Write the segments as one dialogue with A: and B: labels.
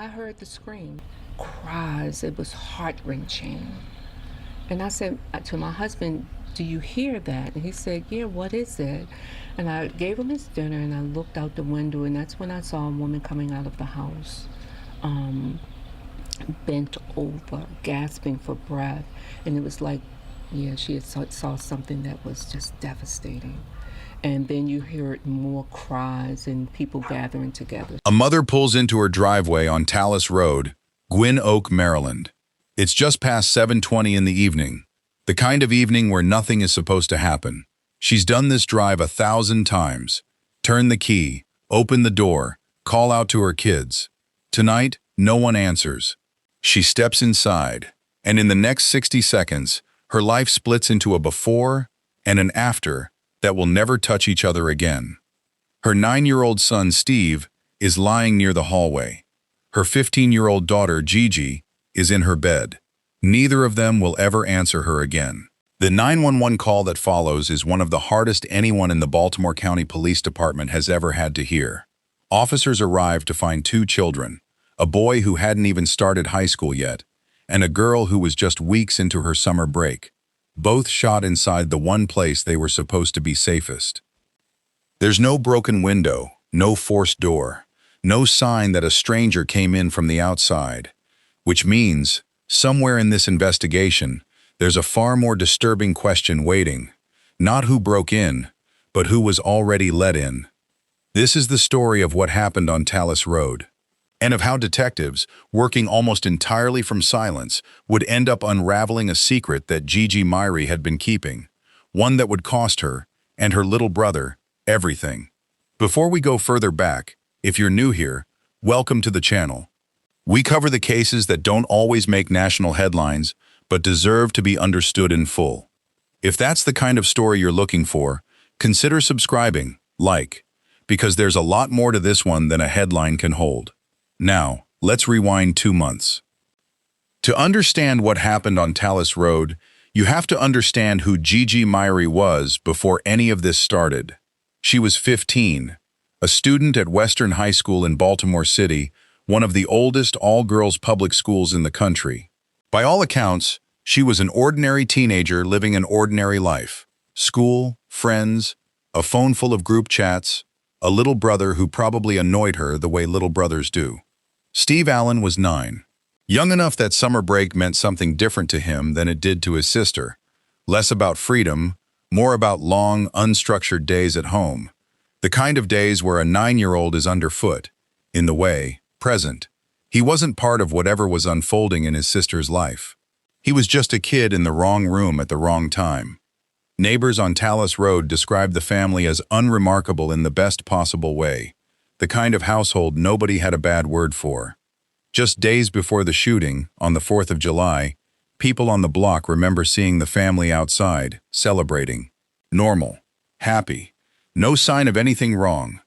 A: I heard the scream, cries. It was heart-wrenching. And I said to my husband, "Do you hear that?" And he said, "Yeah, what is it?" And I gave him his dinner and I looked out the window, and that's when I saw a woman coming out of the house, um, bent over, gasping for breath. And it was like, yeah, she had saw something that was just devastating. And then you heard more cries and people gathering together.
B: A mother pulls into her driveway on Tallis Road, Gwynn Oak, Maryland. It's just past 7:20 in the evening, the kind of evening where nothing is supposed to happen. She's done this drive 1,000 times. Turn the key, open the door, call out to her kids. Tonight, no one answers. She steps inside, and in the next 60 seconds, her life splits into a before and an after that will never touch each other again. Her 9-year-old son, Steve, is lying near the hallway. Her 15-year-old daughter, Gigi, is in her bed. Neither of them will ever answer her again. The 911 call that follows is one of the hardest anyone in the Baltimore County Police Department has ever had to hear. Officers arrived to find 2 children, a boy who hadn't even started high school yet, and a girl who was just weeks into her summer break, both shot inside the one place they were supposed to be safest. There's no broken window, no forced door, no sign that a stranger came in from the outside, which means, somewhere in this investigation, there's a far more disturbing question waiting. Not who broke in, but who was already let in. This is the story of what happened on Tallis Road, and of how detectives, working almost entirely from silence, would end up unraveling a secret that Gigi Myrie had been keeping, one that would cost her, and her little brother, everything. Before we go further back, if you're new here, welcome to the channel. We cover the cases that don't always make national headlines, but deserve to be understood in full. If that's the kind of story you're looking for, consider subscribing, because there's a lot more to this one than a headline can hold. Now, let's rewind 2 months. To understand what happened on Tallis Road, you have to understand who Gigi Myrie was before any of this started. She was 15, a student at Western High School in Baltimore City, one of the oldest all-girls public schools in the country. By all accounts, she was an ordinary teenager living an ordinary life. School, friends, a phone full of group chats, a little brother who probably annoyed her the way little brothers do. Steve Allen was 9. Young enough that summer break meant something different to him than it did to his sister. Less about freedom, more about long, unstructured days at home. The kind of days where a 9-year-old is underfoot, in the way, present. He wasn't part of whatever was unfolding in his sister's life. He was just a kid in the wrong room at the wrong time. Neighbors on Tallis Road described the family as unremarkable in the best possible way, the kind of household nobody had a bad word for. Just days before the shooting, on the 4th of July, people on the block remember seeing the family outside, celebrating. Normal, happy, no sign of anything wrong.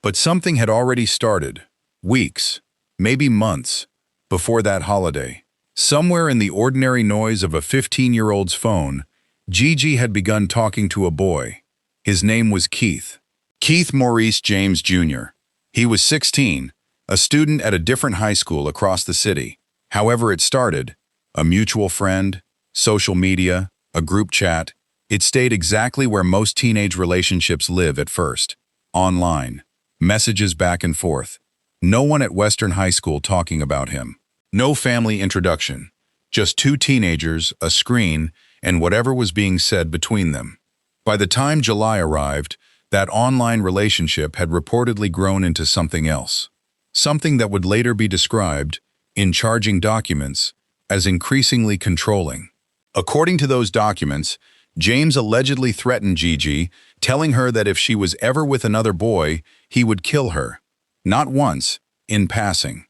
B: But something had already started, weeks, maybe months, before that holiday. Somewhere in the ordinary noise of a 15-year-old's phone, Gigi had begun talking to a boy. His name was Keith. Keith Maurice James Jr. He was 16, a student at a different high school across the city. However it started, a mutual friend, social media, a group chat, it stayed exactly where most teenage relationships live at first. Online. Messages back and forth. No one at Western High School talking about him. No family introduction. Just 2 teenagers, a screen, and whatever was being said between them. By the time July arrived, that online relationship had reportedly grown into something else. Something that would later be described, in charging documents, as increasingly controlling. According to those documents, James allegedly threatened Gigi, telling her that if she was ever with another boy, he would kill her. Not once, in passing.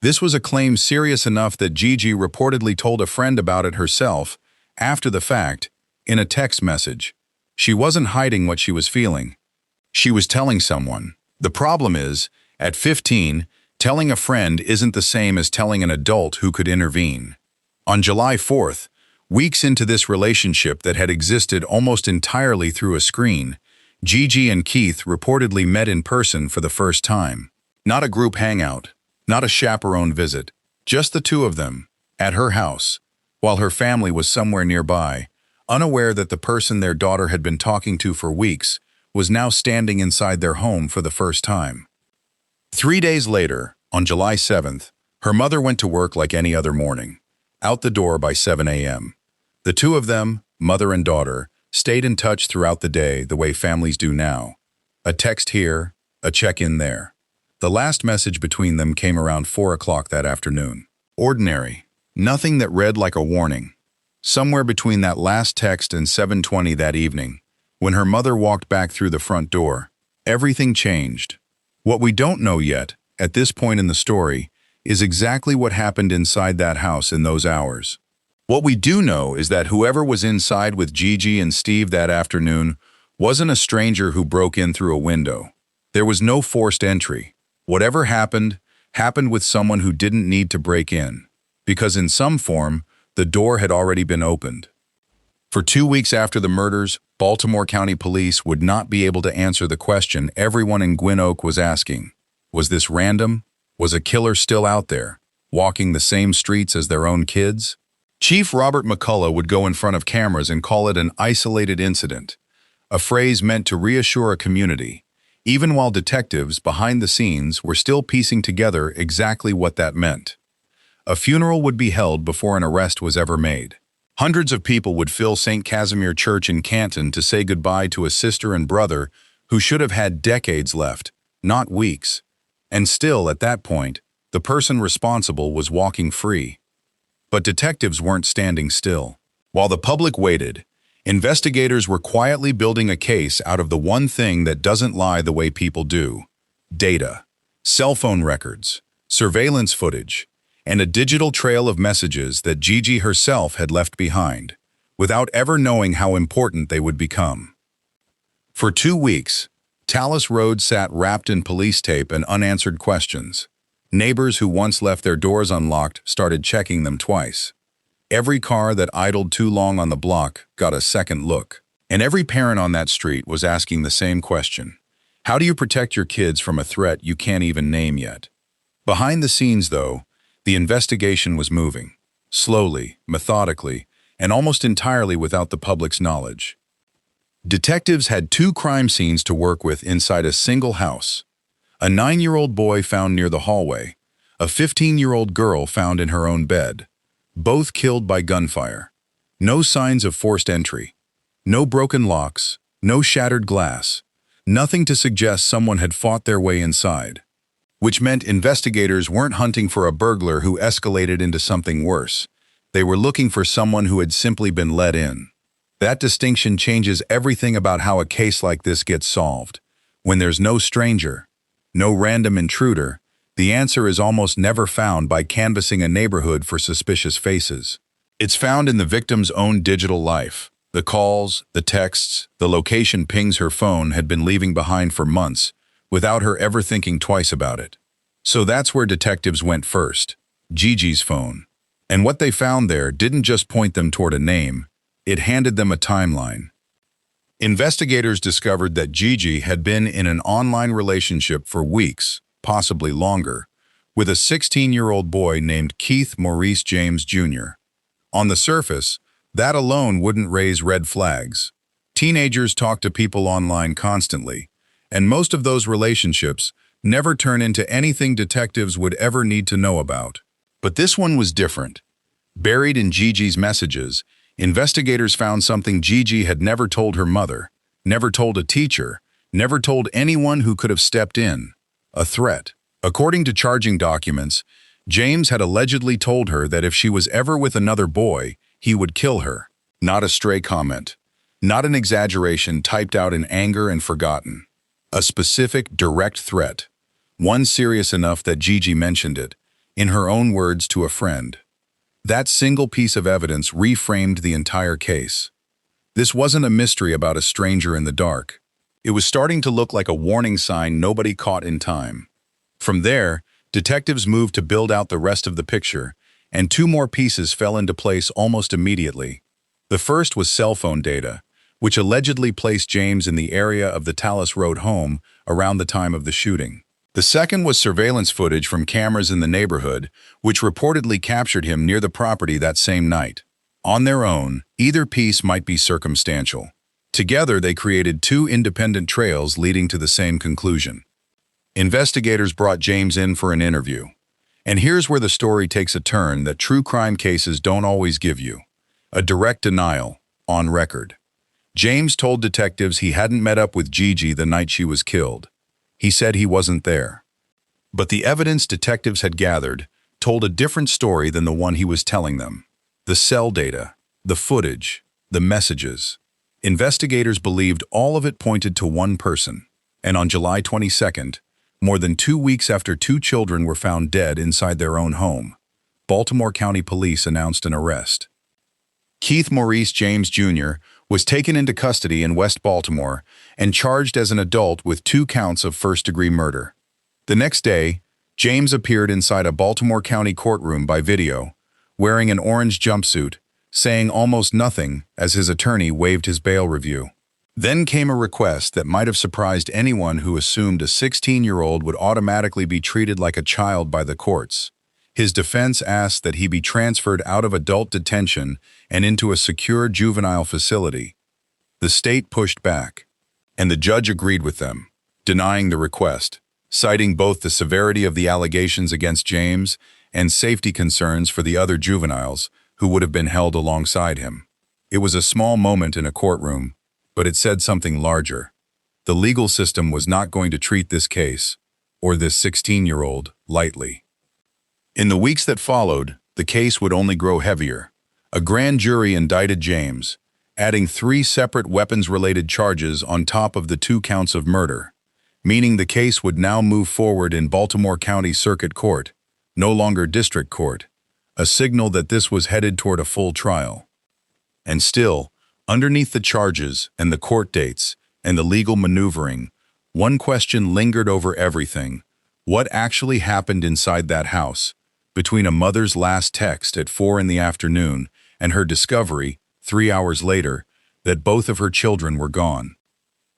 B: This was a claim serious enough that Gigi reportedly told a friend about it herself, after the fact, in a text message. She wasn't hiding what she was feeling. She was telling someone. The problem is, at 15, telling a friend isn't the same as telling an adult who could intervene. On July 4th, weeks into this relationship that had existed almost entirely through a screen, Gigi and Keith reportedly met in person for the first time. Not a group hangout, Not a chaperone visit, just the two of them, at her house, while her family was somewhere nearby, unaware that the person their daughter had been talking to for weeks was now standing inside their home for the first time. 3 days later, on July 7th, her mother went to work like any other morning, out the door by 7 a.m. The two of them, mother and daughter, stayed in touch throughout the day the way families do now. A text here, a check-in there. The last message between them came around 4 o'clock that afternoon. Ordinary, nothing that read like a warning. Somewhere between that last text and 7:20 that evening, when her mother walked back through the front door, everything changed. What we don't know yet, at this point in the story, is exactly what happened inside that house in those hours. What we do know is that whoever was inside with Gigi and Steve that afternoon wasn't a stranger who broke in through a window. There was no forced entry. Whatever happened, happened with someone who didn't need to break in, because in some form, the door had already been opened. For 2 weeks after the murders, Baltimore County Police would not be able to answer the question everyone in Gwynn Oak was asking. Was this random? Was a killer still out there, walking the same streets as their own kids? Chief Robert McCullough would go in front of cameras and call it an isolated incident, a phrase meant to reassure a community, even while detectives behind the scenes were still piecing together exactly what that meant. A funeral would be held before an arrest was ever made. Hundreds of people would fill St. Casimir Church in Canton to say goodbye to a sister and brother who should have had decades left, not weeks. And still, at that point, the person responsible was walking free. But detectives weren't standing still. While the public waited, investigators were quietly building a case out of the one thing that doesn't lie the way people do: data, cell phone records, surveillance footage, and a digital trail of messages that Gigi herself had left behind, without ever knowing how important they would become. For 2 weeks, Talus Road sat wrapped in police tape and unanswered questions. Neighbors who once left their doors unlocked started checking them twice. Every car that idled too long on the block got a second look. And every parent on that street was asking the same question: how do you protect your kids from a threat you can't even name yet? Behind the scenes, though, the investigation was moving, slowly, methodically, and almost entirely without the public's knowledge. Detectives had 2 crime scenes to work with inside a single house. A 9-year-old boy found near the hallway, a 15-year-old girl found in her own bed, both killed by gunfire. No signs of forced entry, no broken locks, no shattered glass, nothing to suggest someone had fought their way inside. Which meant investigators weren't hunting for a burglar who escalated into something worse. They were looking for someone who had simply been let in. That distinction changes everything about how a case like this gets solved. When there's no stranger, no random intruder, the answer is almost never found by canvassing a neighborhood for suspicious faces. It's found in the victim's own digital life. The calls, the texts, the location pings her phone had been leaving behind for months, without her ever thinking twice about it. So that's where detectives went first: Gigi's phone. And what they found there didn't just point them toward a name, it handed them a timeline. Investigators discovered that Gigi had been in an online relationship for weeks, possibly longer, with a 16-year-old boy named Keith Maurice James Jr. On the surface, that alone wouldn't raise red flags. Teenagers talk to people online constantly, and most of those relationships never turn into anything detectives would ever need to know about. But this one was different. Buried in Gigi's messages, investigators found something Gigi had never told her mother, never told a teacher, never told anyone who could have stepped in: a threat. According to charging documents, James had allegedly told her that if she was ever with another boy, he would kill her. Not a stray comment, not an exaggeration typed out in anger and forgotten. A specific, direct threat, one serious enough that Gigi mentioned it, in her own words, to a friend. That single piece of evidence reframed the entire case. This wasn't a mystery about a stranger in the dark. It was starting to look like a warning sign nobody caught in time. From there, detectives moved to build out the rest of the picture, and 2 more pieces fell into place almost immediately. The first was cell phone data, which allegedly placed James in the area of the Talus Road home around the time of the shooting. The second was surveillance footage from cameras in the neighborhood, which reportedly captured him near the property that same night. On their own, either piece might be circumstantial. Together, they created two independent trails leading to the same conclusion. Investigators brought James in for an interview. And here's where the story takes a turn that true crime cases don't always give you. A direct denial, on record. James told detectives he hadn't met up with Gigi the night she was killed. He said he wasn't there. But the evidence detectives had gathered told a different story than the one he was telling them. The cell data, the footage, the messages. Investigators believed all of it pointed to one person. And on July 22nd, more than 2 weeks after two children were found dead inside their own home, Baltimore County Police announced an arrest. Keith Maurice James Jr. was taken into custody in West Baltimore and charged as an adult with 2 counts of first-degree murder. The next day, James appeared inside a Baltimore County courtroom by video, wearing an orange jumpsuit, saying almost nothing as his attorney waived his bail review. Then came a request that might have surprised anyone who assumed a 16-year-old would automatically be treated like a child by the courts. His defense asked that he be transferred out of adult detention and into a secure juvenile facility. The state pushed back, and the judge agreed with them, denying the request, citing both the severity of the allegations against James and safety concerns for the other juveniles who would have been held alongside him. It was a small moment in a courtroom, but it said something larger. The legal system was not going to treat this case, or this 16-year-old, lightly. In the weeks that followed, the case would only grow heavier. A grand jury indicted James, adding 3 separate weapons-related charges on top of the 2 counts of murder, meaning the case would now move forward in Baltimore County Circuit Court, no longer District Court, a signal that this was headed toward a full trial. And still, underneath the charges and the court dates and the legal maneuvering, one question lingered over everything. What actually happened inside that house, between a mother's last text at 4 in the afternoon and her discovery, 3 hours later, that both of her children were gone?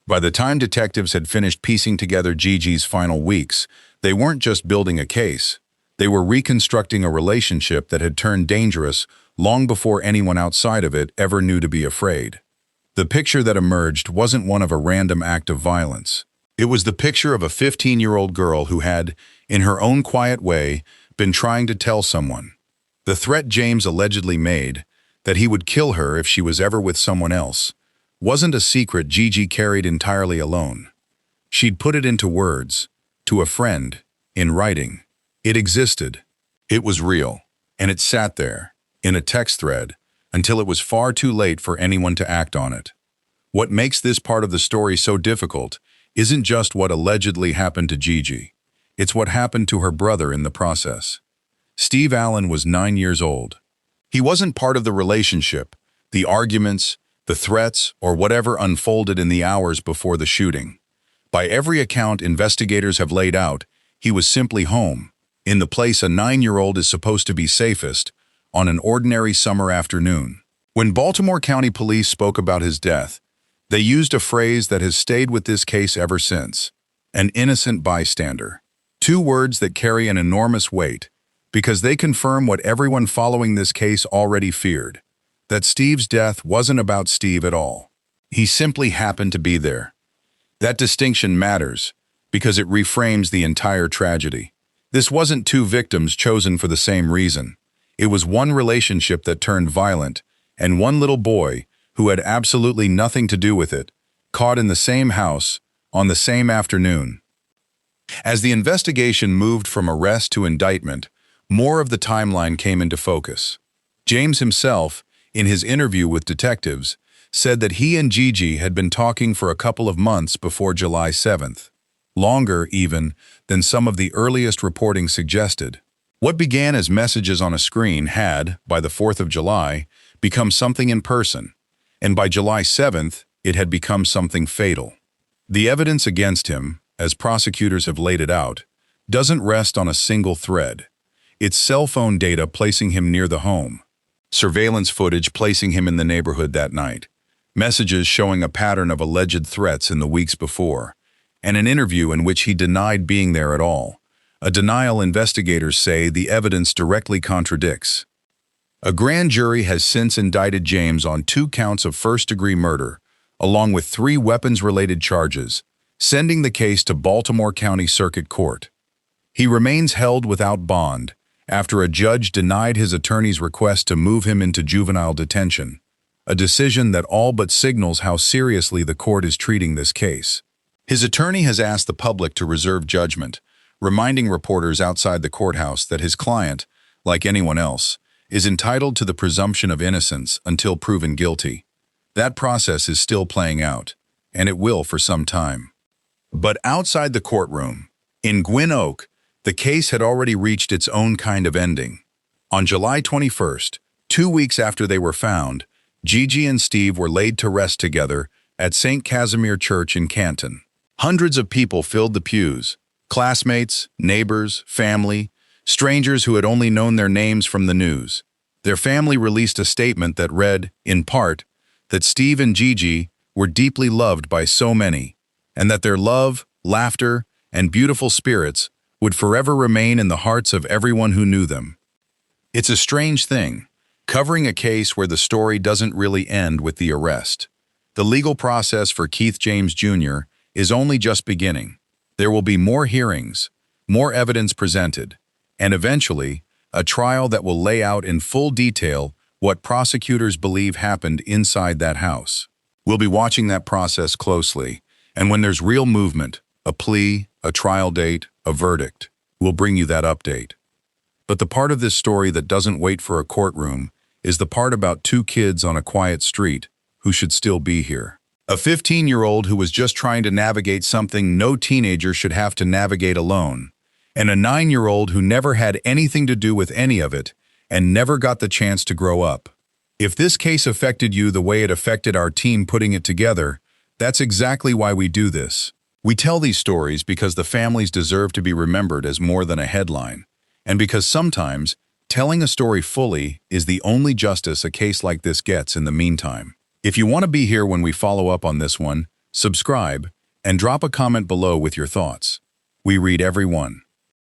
B: By the time detectives had finished piecing together Gigi's final weeks, they weren't just building a case. They were reconstructing a relationship that had turned dangerous long before anyone outside of it ever knew to be afraid. The picture that emerged wasn't one of a random act of violence. It was the picture of a 15-year-old girl who had, in her own quiet way, been trying to tell someone. The threat James allegedly made, that he would kill her if she was ever with someone else, wasn't a secret Gigi carried entirely alone. She'd put it into words, to a friend, in writing. It existed. It was real. And it sat there, in a text thread, until it was far too late for anyone to act on it. What makes this part of the story so difficult isn't just what allegedly happened to Gigi. It's what happened to her brother in the process. Steve Allen was 9 years old. He wasn't part of the relationship, the arguments, the threats, or whatever unfolded in the hours before the shooting. By every account investigators have laid out, he was simply home, in the place a 9-year-old is supposed to be safest, on an ordinary summer afternoon. When Baltimore County Police spoke about his death, they used a phrase that has stayed with this case ever since: an innocent bystander. 2 words that carry an enormous weight, because they confirm what everyone following this case already feared, that Steve's death wasn't about Steve at all. He simply happened to be there. That distinction matters, because it reframes the entire tragedy. This wasn't 2 victims chosen for the same reason. It was one relationship that turned violent, and one little boy, who had absolutely nothing to do with it, caught in the same house, on the same afternoon. As the investigation moved from arrest to indictment, more of the timeline came into focus. James himself, in his interview with detectives, said that he and Gigi had been talking for a couple of months before July 7th. Longer, even, than some of the earliest reporting suggested. What began as messages on a screen had, by the 4th of July, become something in person, and by July 7th, it had become something fatal. The evidence against him, as prosecutors have laid it out, doesn't rest on a single thread. It's cell phone data placing him near the home, surveillance footage placing him in the neighborhood that night, messages showing a pattern of alleged threats in the weeks before, and an interview in which he denied being there at all, a denial investigators say the evidence directly contradicts. A grand jury has since indicted James on 2 counts of first-degree murder, along with 3 weapons-related charges, sending the case to Baltimore County Circuit Court. He remains held without bond after a judge denied his attorney's request to move him into juvenile detention, a decision that all but signals how seriously the court is treating this case. His attorney has asked the public to reserve judgment, reminding reporters outside the courthouse that his client, like anyone else, is entitled to the presumption of innocence until proven guilty. That process is still playing out, and it will for some time. But outside the courtroom, in Gwynn Oak, the case had already reached its own kind of ending. On July 21st, 2 weeks after they were found, Gigi and Steve were laid to rest together at St. Casimir Church in Canton. Hundreds of people filled the pews, classmates, neighbors, family, strangers who had only known their names from the news. Their family released a statement that read, in part, that Steve and Gigi were deeply loved by so many, and that their love, laughter, and beautiful spirits would forever remain in the hearts of everyone who knew them. It's a strange thing, covering a case where the story doesn't really end with the arrest. The legal process for Keith James Jr. is only just beginning. There will be more hearings, more evidence presented, and eventually, a trial that will lay out in full detail what prosecutors believe happened inside that house. We'll be watching that process closely, and when there's real movement, a plea, a trial date, a verdict, we'll bring you that update. But the part of this story that doesn't wait for a courtroom is the part about 2 kids on a quiet street who should still be here. A 15-year-old who was just trying to navigate something no teenager should have to navigate alone, and a 9-year-old who never had anything to do with any of it and never got the chance to grow up. If this case affected you the way it affected our team putting it together, that's exactly why we do this. We tell these stories because the families deserve to be remembered as more than a headline, and because sometimes telling a story fully is the only justice a case like this gets in the meantime. If you want to be here when we follow up on this one, subscribe and drop a comment below with your thoughts. We read every one.